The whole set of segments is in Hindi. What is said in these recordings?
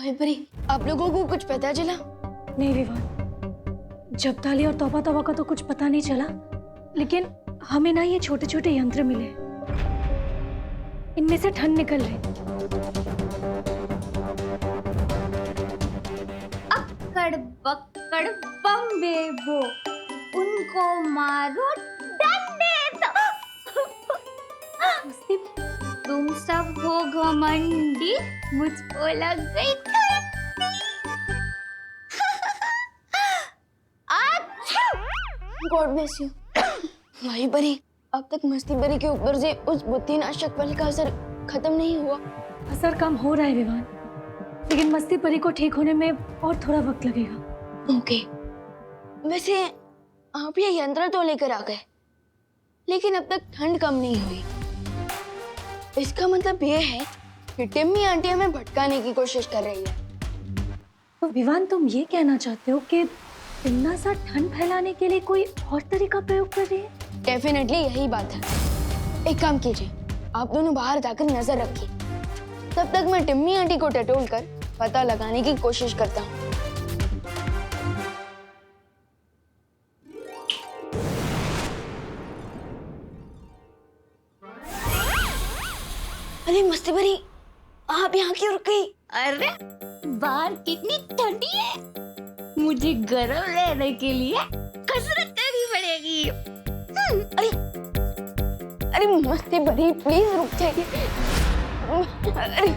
माहिबरी, आप लोगों को कुछ पता चला? नहीं विवान, जब्ताली और तौबा तौबा का तो कुछ पता नहीं चला, लेकिन हमें ना ये छोटे छोटे यंत्र मिले, इनमें से ठंड निकल रही। अक्कड़ बक्कड़ बम बेबो, उनको मारो डंडे से। तुम सब हो घमंडी, मुझको लग गई गॉड ब्लेस यू। माहिबरी, अब तक मस्ती बरी के ऊपर से उस बुद्धिनाशक बल का असर खत्म नहीं हुआ। असर कम हो रहा है विवान, लेकिन मस्ती परी को ठीक होने में और थोड़ा वक्त लगेगा। ओके, वैसे आप ये यंत्र तो लेकर आ गए, लेकिन अब तक ठंड कम नहीं हुई। इसका मतलब ये है कि टिम्मी आंटी हमें भटकाने की कोशिश कर रही है। तो विवान, तुम ये कहना चाहते हो कि इतना सा ठंड फैलाने के लिए कोई और तरीका प्रयोग कर रही है? डेफिनेटली यही बात है। एक काम कीजिए, आप दोनों बाहर जाकर नजर रखिए, तब तक मैं टिम्मी आंटी को टटोल कर पता लगाने की कोशिश करता हूँ। अरे मस्ती भरी, आप यहाँ क्यों रुक गई? अरे बाहर कितनी ठंडी है, मुझे गर्म रहने के लिए कसरत करनी पड़ेगी। अरे अरे मस्ती भरी, प्लीज रुक जाइए। अरे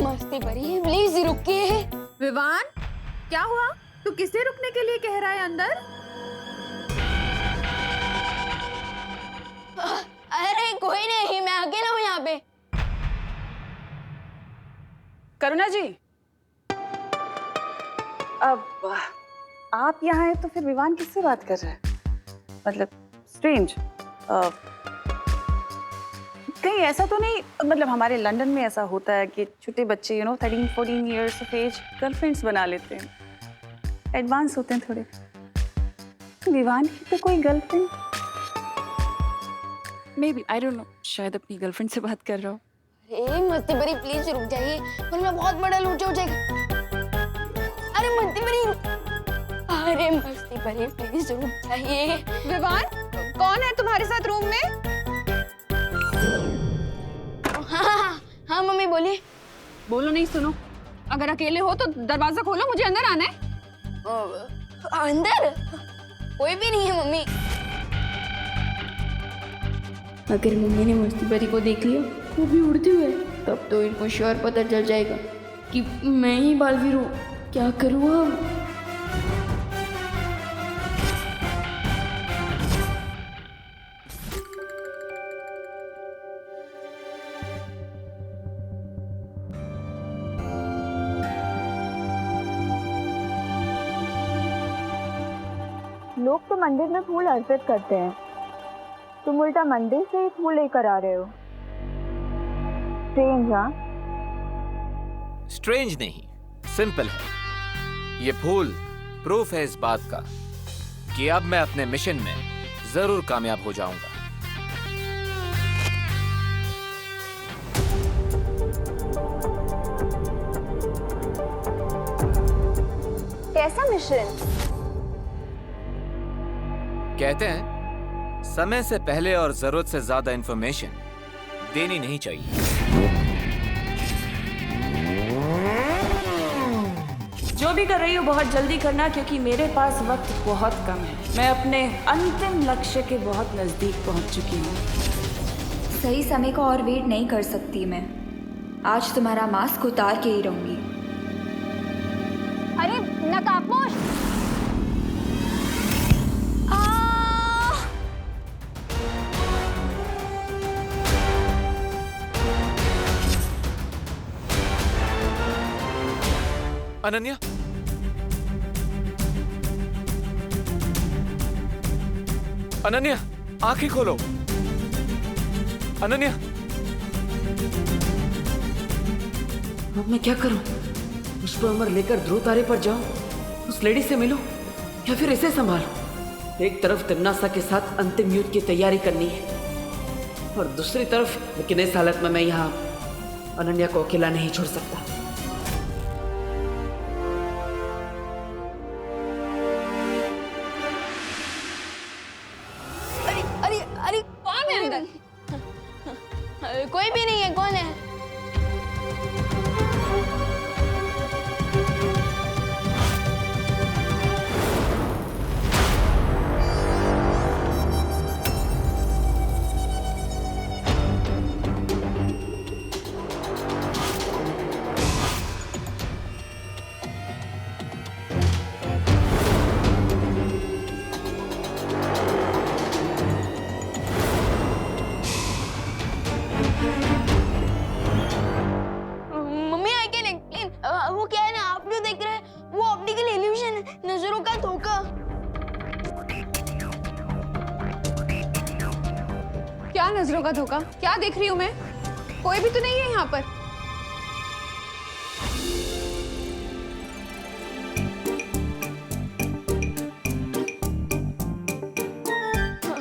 मस्ती भरी, प्लीज रुकिए। विवान, क्या हुआ? तू किसे रुकने के लिए कह रहा है अंदर? अरे कोई नहीं, मैं अकेला हूँ यहाँ पे। करुणा जी, अब आप यहाँ हैं तो फिर विवान किससे बात कर रहे हैं? मतलब स्ट्रेंज। कहीं ऐसा तो नहीं, मतलब हमारे लंदन में ऐसा होता है कि छोटे बच्चे 13-14 इयर्स ऑफ एज गर्लफ्रेंड्स बना लेते हैं, एडवांस होते हैं थोड़े। विवान की तो कोई girlfriend? May be, I don't know, शायद अपनी गर्लफ्रेंड से बात कर रहा हूँ। अरे मस्ती भरी, प्लीज रुक जाइए, वरना बहुत बड़ा लूचा हो जाएगा। अरे मस्ती भरी, अरे मस्ती भरी, प्लीज रुक जाइए। विवान, कौन है तुम्हारे साथ रूम में? हाँ मम्मी बोलिए। बोलो नहीं, सुनो। अगर अकेले हो तो दरवाजा खोलो, मुझे अंदर आना है। अंदर कोई भी नहीं है मम्मी। अगर मम्मी ने मस्ती परी को देख लिया, वो भी उड़ते हुए, तब तो इनको श्योर पता चल जाएगा कि मैं ही बालवीर हूँ। क्या करूँ अब? लोग तो मंदिर में फूल अर्पित करते हैं, तुम उल्टा मंदिर से ही फूल लेकर आ रहे हो। स्ट्रेंज। हाँ, स्ट्रेंज नहीं, सिंपल है। ये फूल प्रूफ है इस बात का कि अब मैं अपने मिशन में जरूर कामयाब हो जाऊंगा। कैसा मिशन? कहते हैं समय से पहले और जरूरत से ज्यादा इंफॉर्मेशन देनी नहीं चाहिए। जो भी कर रही हो बहुत जल्दी करना, क्योंकि मेरे पास वक्त बहुत कम है। मैं अपने अंतिम लक्ष्य के बहुत नजदीक पहुंच चुकी हूँ। सही समय का और वेट नहीं कर सकती मैं। आज तुम्हारा मास्क उतार के ही रहूंगी। अरे नकाबपोश! अनन्या, अनन्या, आंखें खोलो। अनन्या, अब मैं क्या करूं? पुष्प अमर लेकर ध्रुव तारे पर जाऊं, उस लेडी से मिलूं, या फिर इसे संभालूं? एक तरफ तिरनासा के साथ अंतिम युद्ध की तैयारी करनी है, और दूसरी तरफ लेकिन इस हालत में मैं यहाँ अनन्या को अकेला नहीं छोड़ सकता। अरे अरे अरे कौन है अंदर? कोई भी नहीं है, कौन है? Mummy I can explain. वो क्या है ना, आप जो देख रहे हैं वो ऑप्टिकल इल्यूशन है, नजरों का धोखा। क्या नजरों का धोखा? क्या देख रही हूँ मैं? कोई भी तो नहीं है यहाँ पर।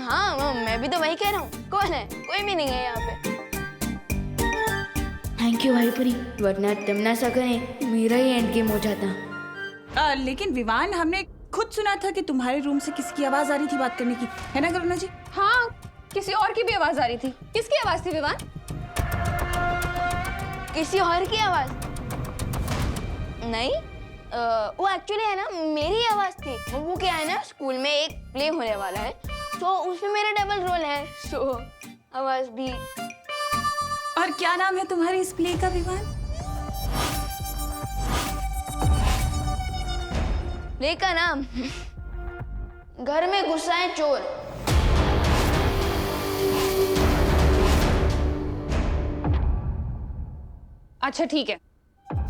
हाँ मैं भी तो वही कह रहा हूँ, कौन है? कोई भी नहीं है यहाँ पे। थैंक यू भाई परी, वरना तमन्ना करे मेरा ही एंड गेम हो जाता। लेकिन विवान, हमने खुद सुना था कि तुम्हारे रूम से किसी की आवाज आ रही थी बात करने की, है ना करुणा जी? हाँ, किसी और की भी आवाज आ रही थी। किसकी आवाज थी विवान? किसी और की आवाज नहीं, वो एक्चुअली है ना मेरी आवाज थी। वो क्या है ना, स्कूल में एक प्ले होने वाला है, तो उसमें मेरा डबल रोल है, सो आवाज भी। और क्या नाम है तुम्हारे इस प्ले का विवान? प्ले का नाम घर में गुस्सा है चोर। अच्छा ठीक है,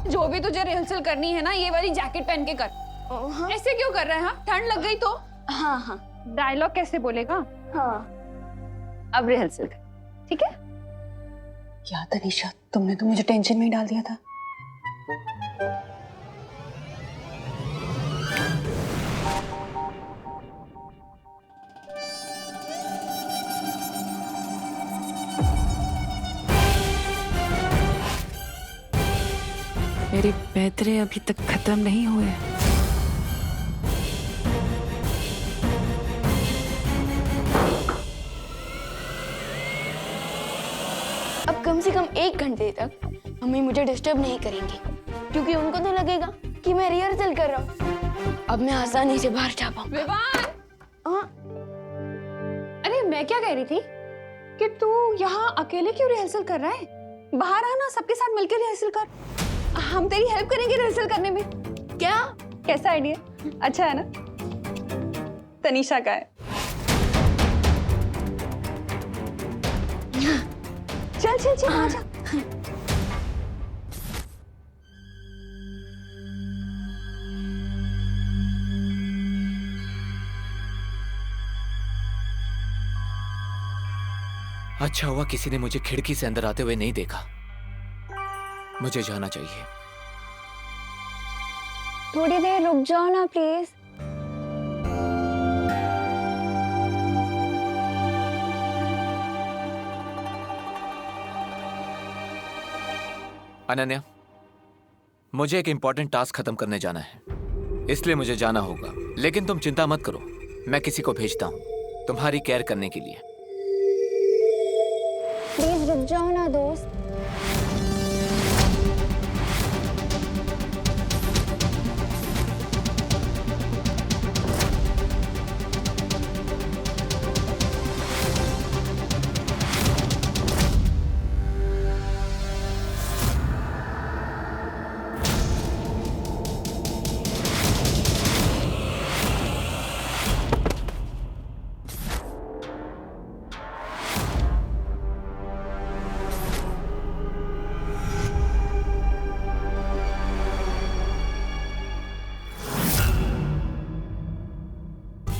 जो भी तुझे रिहर्सल करनी है ना, ये वाली जैकेट पहन के कर। हाँ? ऐसे क्यों कर रहा है? हाँ, ठंड लग गई तो? हाँ हाँ डायलॉग कैसे बोलेगा? हाँ। अब रिहर्सल कर, ठीक है? क्या तनीषा, तुमने तो मुझे टेंशन में ही डाल दिया था। मेरे पैतरे अभी तक खत्म नहीं हुए। अब कम से कम 1 घंटे तक मम्मी मुझे डिस्टर्ब नहीं करेंगी, क्योंकि उनको तो लगेगा कि मैं रिहर्सल कर रहा हूँ। अब मैं आसानी से बाहर जा पाऊंगा। विवान! हाँ? अरे मैं क्या कह रही थी कि तू यहाँ अकेले क्यों रिहर्सल कर रहा है? बाहर आना, सबके साथ मिलकर रिहर्सल कर। हम तेरी हेल्प करेंगे रिहर्सल करने में। क्या? कैसा आइडिया? अच्छा है ना? तनीषा का है। चल चल चल आजा। अच्छा हुआ किसी ने मुझे खिड़की से अंदर आते हुए नहीं देखा। मुझे जाना चाहिए। थोड़ी देर रुक जाओ ना प्लीज। अनन्या, मुझे एक इंपॉर्टेंट टास्क खत्म करने जाना है, इसलिए मुझे जाना होगा। लेकिन तुम चिंता मत करो, मैं किसी को भेजता हूँ तुम्हारी केयर करने के लिए। प्लीज रुक जाओ ना दोस्त।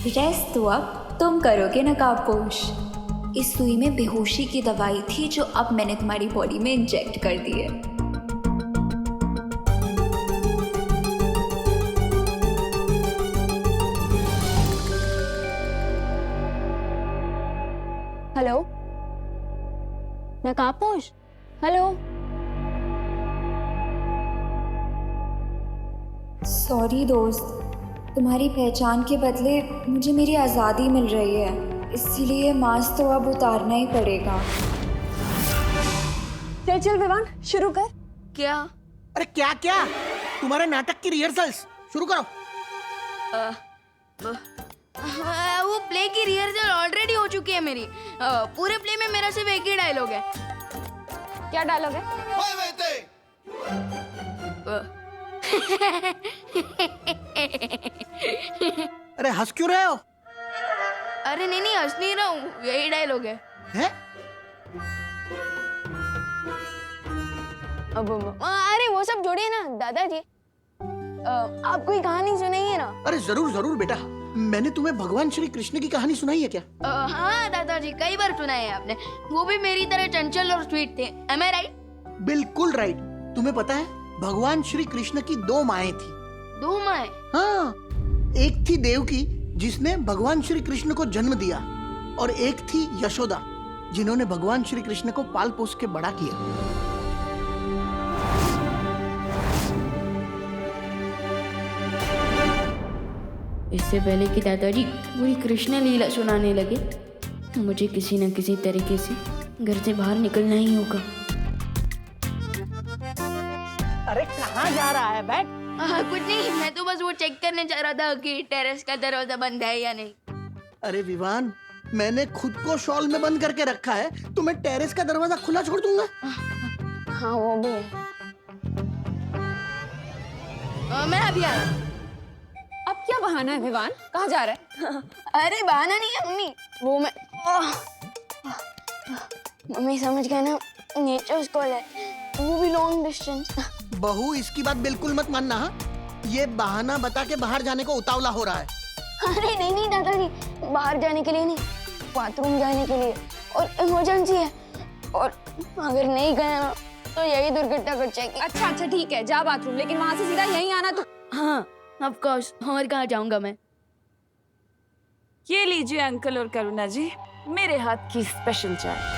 रेस्ट तो अब तुम करोगे नकाबपोश। इस सुई में बेहोशी की दवाई थी जो अब मैंने तुम्हारी बॉडी में इंजेक्ट कर दी है। Hello नकाबपोश, hello. सॉरी दोस्त, तुम्हारी पहचान के बदले मुझे मेरी आज़ादी मिल रही है, इसीलिए मास्क तो अब उतारना ही पड़ेगा। चल चल विवान, शुरू कर। क्या? अरे क्या क्या, तुम्हारे नाटक की रिहर्सल्स शुरू करो। वो प्ले की रिहर्सल ऑलरेडी हो चुकी है मेरी। पूरे प्ले में मेरा सिर्फ एक ही डायलॉग है। क्या डायलॉग है? अरे हंस क्यों रहे हो? अरे नहीं हंस नहीं रहा हूँ, यही डायलॉग है। अब अरे वो सब छोड़िए ना दादाजी, आप कोई कहानी सुनाइए ना। अरे जरूर जरूर बेटा, मैंने तुम्हें भगवान श्री कृष्ण की कहानी सुनाई है क्या? हाँ दादाजी, कई बार सुनाई है आपने। वो भी मेरी तरह चंचल और स्वीट थे। Am I right? बिल्कुल राइट। तुम्हें पता है भगवान श्री कृष्ण की 2 माएं थी। 2 माएं? हाँ, एक थी देवकी जिसने भगवान श्री कृष्ण को जन्म दिया, और एक थी यशोदा जिन्होंने भगवान श्री कृष्ण को पाल पोस के बड़ा किया। इससे पहले कि दादाजी पूरी कृष्ण लीला सुनाने लगे, मुझे किसी न किसी तरीके से घर से बाहर निकलना ही होगा। अरे कहाँ जा रहा है? बैठ। कुछ नहीं, मैं तो बस वो चेक करने जा रहा था कि टेरेस का दरवाजा बंद है या नहीं। अरे विवान, मैंने खुद को शॉल में बंद करके रखा है, तो मैं टेरेस का दरवाजा खुला छोड़ दूंगा? हाँ वो भी है। मैं अभी आ रहा। अब क्या बहाना है विवान? कहाँ जा रहा है? अरे बहाना नहीं है मम्मी, वो मैं मम्मी समझ गए ना, नेचर कॉल है, वो भी लॉन्ग डिस्टेंस। बहू, इसकी बात बिल्कुल मत मानना। हाँ, ये बहाना बता के बाहर जाने को उतावला हो रहा है। अरे नहीं दादाजी, बाहर जाने के लिए नहीं, बाथरूम जाने के लिए, और इमरजेंसी है, और अगर नहीं गया ना तो यही दुर्घटना घट जाएगी। अच्छा ठीक है, जा बाथरूम, लेकिन वहां से सीधा यहीं आना तू। हाँ ऑफ कोर्स, और कहाँ जाऊंगा मैं? ये लीजिए अंकल और करुणा जी, मेरे हाथ की स्पेशल चाय।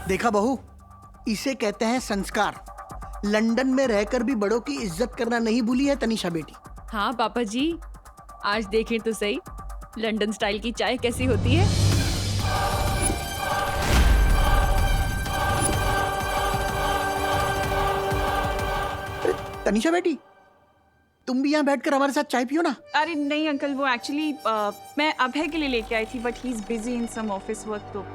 देखा बहू, इसे कहते हैं संस्कार। लंदन में रहकर भी बड़ों की इज्जत करना नहीं भूली है तनीषा बेटी। हाँ पापा जी, आज देखें तो सही लंदन स्टाइल की चाय कैसी होती है। तनीषा बेटी, तुम भी यहाँ बैठकर हमारे साथ चाय पियो ना। अरे नहीं अंकल, वो एक्चुअली मैं अभय के लिए लेके आई थी, but he is busy in some office work. तो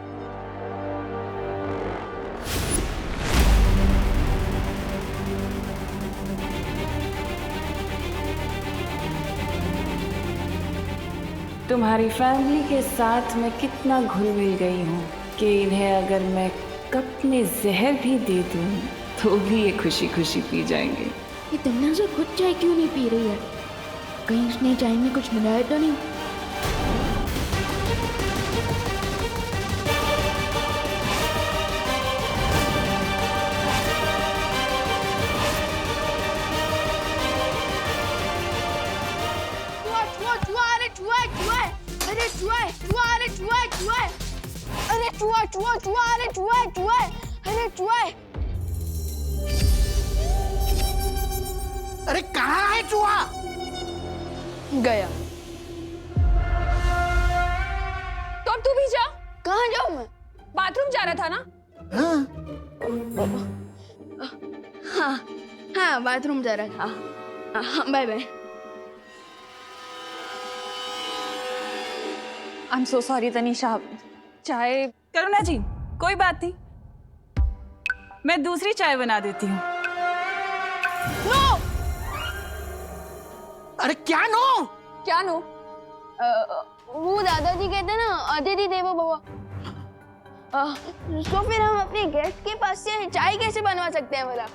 तुम्हारी फैमिली के साथ मैं कितना घुल मिल गई हूँ कि इन्हें अगर मैं कप में जहर भी दे दूँ तो भी ये खुशी खुशी पी जाएंगे। ये तन्ना से खुद चाय क्यों नहीं पी रही है? कहीं उसने चाय में कुछ मिलाया तो नहीं? अरे कहाँ है चूहा? गया। तो अब तू भी जा। कहाँ जाऊँ मैं? बाथरूम जा रहा था ना? हाँ बाथरूम जा रहा था। Bye bye. I am so sorry Tanisha, चाय। करुणा जी कोई बात नहीं, मैं दूसरी चाय बना देती हूँ। अरे क्या नो? क्या नो? वो दादाजी कहते हैं ना, अतिथि देवो भव। तो फिर हम अपने गेस्ट के पास से चाय कैसे बनवा सकते हैं भला,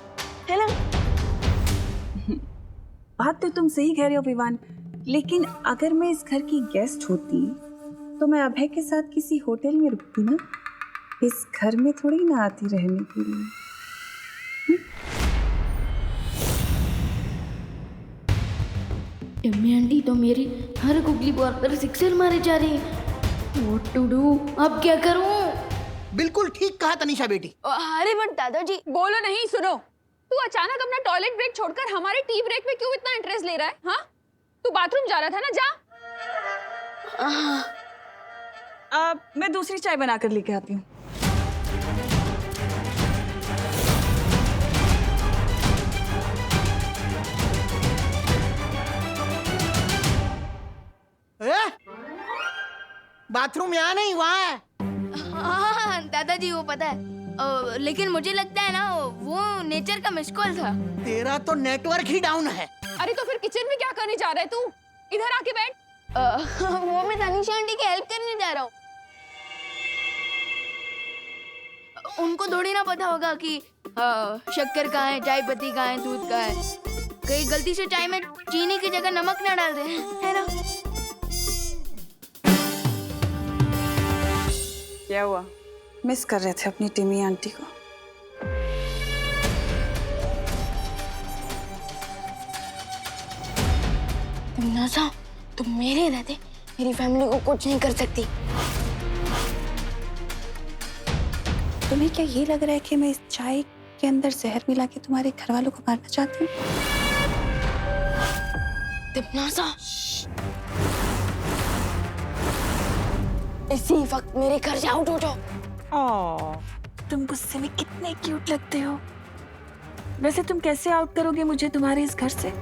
है ना? बात तो तुम सही कह रहे हो विवान, लेकिन अगर मैं इस घर की गेस्ट होती तो मैं अभय के साथ किसी होटल में रुकती ना, इस घर में थोड़ी ना आती रहने के लिए। टिम्मी आंटी तो मेरी हर गुगली बॉल पर सिक्सर मारे जा रही है। What to do? अब क्या करूं? बिल्कुल ठीक कहा तनिषा बेटी। अरे बट दादाजी। बोलो नहीं, सुनो। तू अचानक अपना टॉयलेट ब्रेक छोड़कर हमारे टी ब्रेक में क्यों इतना इंटरेस्ट ले रहा है? हाँ, तू बाथरूम जा रहा था ना, जा। मैं दूसरी चाय बनाकर लेके आती हूँ। बाथरूम यहाँ नहीं, वहाँ है। हाँ दादाजी, वो पता है। लेकिन मुझे लगता है ना वो नेचर का मिस कॉल था। तेरा तो नेटवर्क ही डाउन है। अरे तो फिर किचन में क्या करने जा रहा है तू? इधर आके बैठ। वो मैं तनिषा आंटी की हेल्प करने जा रहा हूँ। उनको थोड़ी ना पता होगा कि शक्कर कहाँ है, चाय पत्ती कहाँ है, दूध कहाँ है। कहीं गलती से चाय में चीनी की जगह नमक ना डाल दे, है ना? क्या हुआ? मिस कर रहे थे अपनी टिमी आंटी को? नाज़ा, तुम मेरे रहते मेरी फैमिली को कुछ नहीं कर सकती। तुम्हें क्या ये लग रहा है कि मैं इस चाय के अंदर जहर मिला के तुम्हारे घर वालों को मारना चाहती हूँ? नाज़ा, इसी वक्त मेरे घर से आउट हो जाओ। तुम गुस्से में कितने क्यूट लगते हो। वैसे तुम कैसे आउट करोगे मुझे तुम्हारे इस घर से?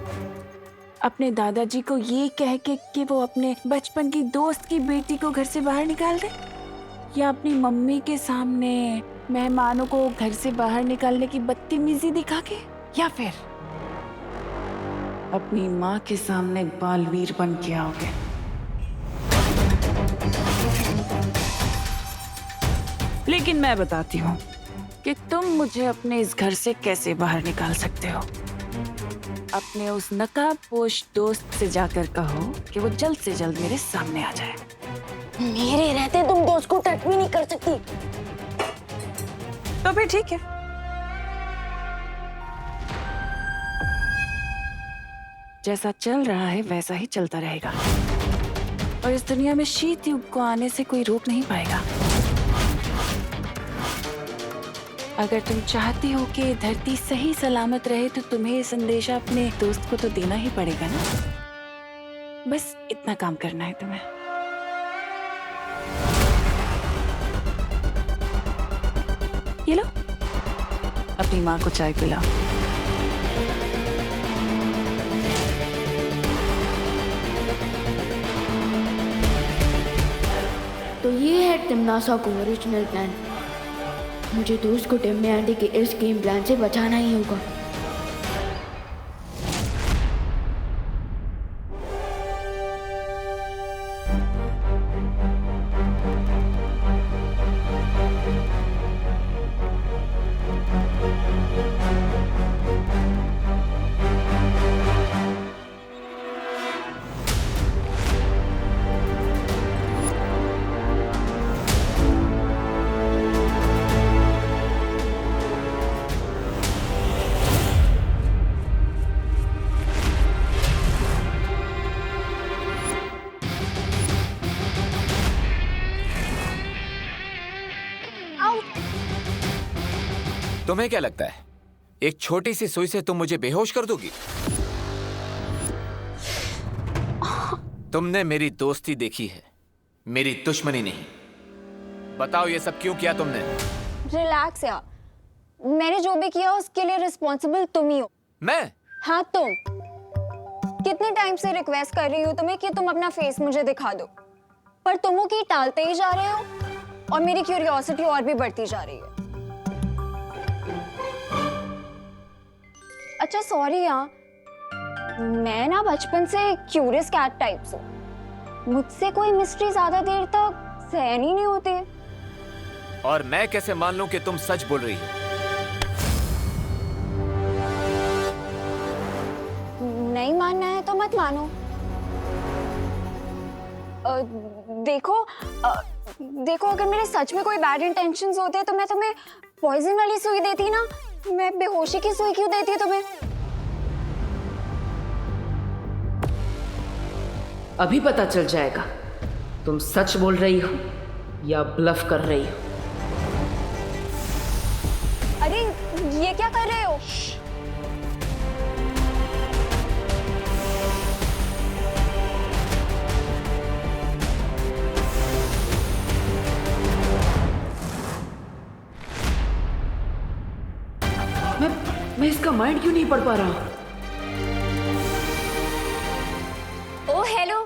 अपने दादाजी को ये कह के कि वो अपने बचपन की दोस्त की बेटी को घर से बाहर निकाल दे, या अपनी मम्मी के सामने मेहमानों को घर से बाहर निकालने की बदतमीजी दिखा के, या फिर अपनी माँ के सामने बालवीर बन के आओगे? लेकिन मैं बताती हूँ कि तुम मुझे अपने इस घर से कैसे बाहर निकाल सकते हो। अपने उस नकाबपोश दोस्त से जाकर कहो कि वो जल्द से जल्द मेरे सामने आ जाए। मेरे रहते तुम दोस्त को टच भी नहीं कर सकती। तो फिर ठीक है, जैसा चल रहा है वैसा ही चलता रहेगा, और इस दुनिया में शीत युग को आने से कोई रोक नहीं पाएगा। अगर तुम चाहती हो कि धरती सही सलामत रहे तो तुम्हें ये संदेशा अपने दोस्त को तो देना ही पड़ेगा ना। बस इतना काम करना है तुम्हें। ये लो, अपनी माँ को चाय पिलाओ। तो ये है टिमनासा का ओरिजिनल प्लान। मुझे दोस्त को टिम्मी आंटी के इस गेम प्लान से बचाना ही होगा। तुम्हें क्या लगता है एक छोटी सी सुई से तुम मुझे बेहोश कर दोगी? तुमने मेरी दोस्ती देखी है, मेरी दुश्मनी नहीं। बताओ ये सब क्यों किया तुमने? रिलैक्स यार, मैंने जो भी किया उसके लिए रिस्पॉन्सिबल तुम ही हो। मैं? हाँ तुम। कितने टाइम से रिक्वेस्ट कर रही हूँ तुम्हें कि तुम अपना फेस मुझे दिखा दो, पर तुम वो की टालते ही जा रहे हो और मेरी क्यूरियोसिटी और भी बढ़ती जा रही है। अच्छा सॉरी यार, मैं ना बचपन से क्यूरियस कैट टाइप से, मुझसे कोई मिस्ट्री ज्यादा देर तक सहन ही नहीं होती। और मैं कैसे मान लूं कि तुम सच बोल रही हो? नहीं मानना है तो मत मानो। देखो अगर मेरे सच में कोई बैड इंटेंशंस होते तो मैं तुम्हें पॉइजन वाली सुई देती ना, मैं बेहोशी की सुई क्यों देती तुम्हें? अभी पता चल जाएगा तुम सच बोल रही हो या ब्लफ कर रही हो? अरे ये क्या कर रहे हो? मैं इसका माइंड क्यों नहीं पढ़ पा रहा? ओ हेलो,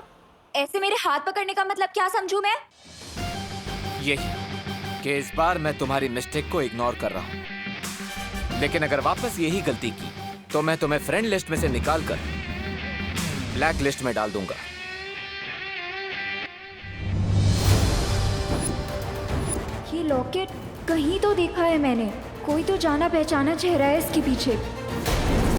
ऐसे मेरे हाथ पकड़ने का मतलब क्या समझूं मैं? यही कि इस बार मैं तुम्हारी मिस्टेक को इग्नोर कर रहा हूं, लेकिन अगर वापस यही गलती की तो मैं तुम्हें फ्रेंड लिस्ट में से निकालकर ब्लैक लिस्ट में डाल दूंगा। ये लॉकेट कहीं तो देखा है मैंने, कोई तो जाना पहचाना चेहरा है इसके पीछे।